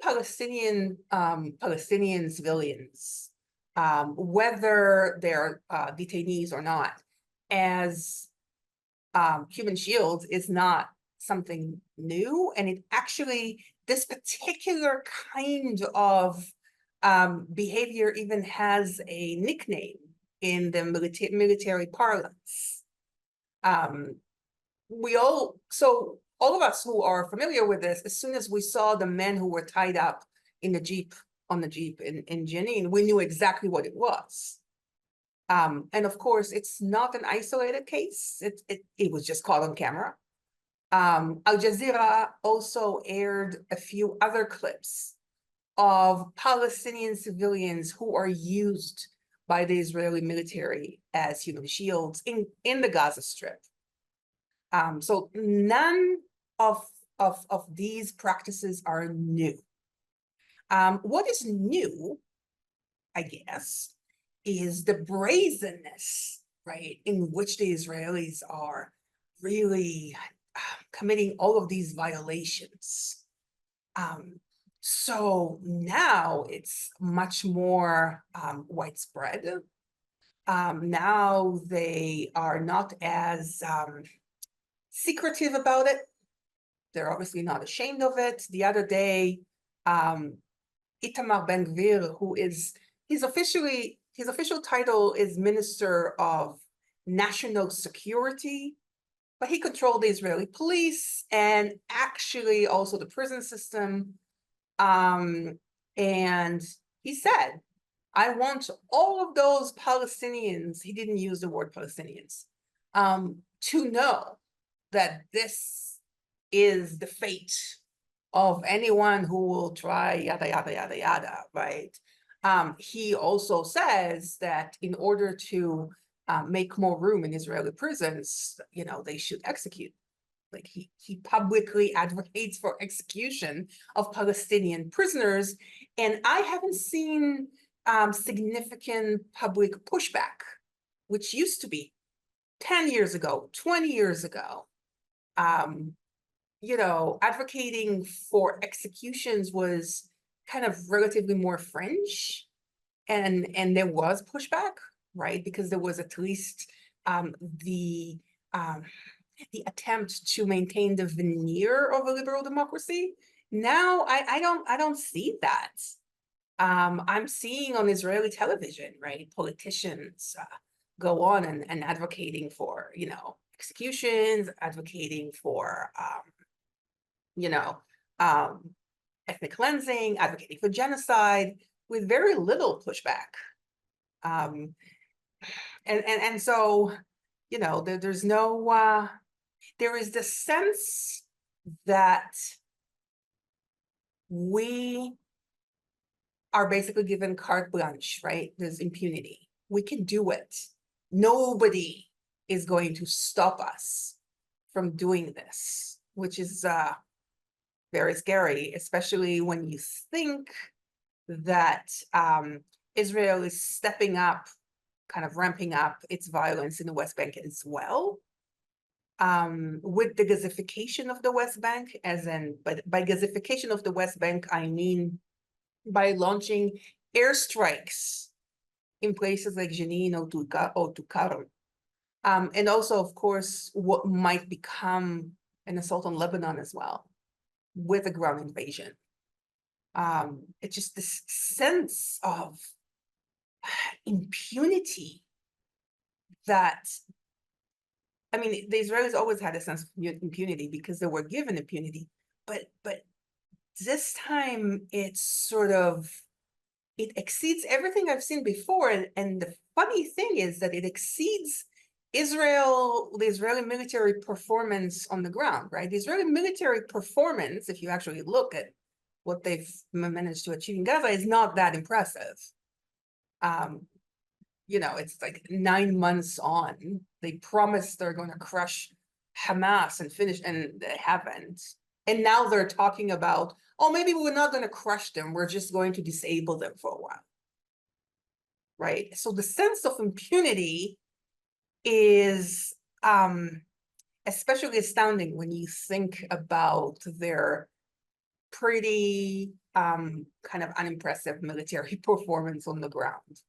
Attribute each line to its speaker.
Speaker 1: Palestinian civilians, whether they're detainees or not, as human shields is not something new. And it actually, this particular kind of behavior even has a nickname in the military parlance. So all of us who are familiar with this, as soon as we saw the men who were tied up in the Jeep, in Jenin, we knew exactly what it was. And of course, it's not an isolated case. It was just caught on camera. Al Jazeera also aired a few other clips of Palestinian civilians who are used by the Israeli military as human shields in the Gaza Strip. So none of these practices are new. What is new, I guess, is the brazenness, right, in which the Israelis are really committing all of these violations. So now it's much more widespread. Now they are not as secretive about it. They're obviously not ashamed of it. The other day, Itamar Ben-Gvir, who is, his official title is Minister of National Security, but he controlled the Israeli police and actually also the prison system. And he said, I want all of those Palestinians, he didn't use the word Palestinians, to know that this is the fate of anyone who will try yada, yada, yada, yada, right? He also says that in order to make more room in Israeli prisons, they should execute. Like he publicly advocates for execution of Palestinian prisoners. And I haven't seen significant public pushback, which used to be 10 years ago, 20 years ago. Advocating for executions was kind of relatively more fringe, and there was pushback, right? Because there was at least the attempt to maintain the veneer of a liberal democracy. Now I don't see that. I'm seeing on Israeli television, right, politicians go on and advocating for, executions, advocating for, ethnic cleansing, advocating for genocide with very little pushback. And so, there's no, there is the sense that we are basically given carte blanche, right? There's impunity. We can do it. Nobody is going to stop us from doing this, which is very scary, especially when you think that Israel is stepping up, kind of ramping up its violence in the West Bank as well. With the Gazification of the West Bank, but by Gazification of the West Bank, I mean by launching airstrikes in places like Jenin or Tulkarm. And also, of course, what might become an assault on Lebanon as well, with a ground invasion. It's just this sense of impunity that, I mean, the Israelis always had a sense of impunity because they were given impunity, but this time it's sort of, it exceeds everything I've seen before. And the funny thing is that it exceeds the Israeli military performance on the ground, right? The Israeli military performance, if you actually look at what they've managed to achieve in Gaza, is not that impressive. It's like 9 months on, they promised they're going to crush Hamas and finish, and they haven't. And now they're talking about, oh, maybe we're not going to crush them, we're just going to disable them for a while, right? So the sense of impunity is especially astounding when you think about their pretty kind of unimpressive military performance on the ground.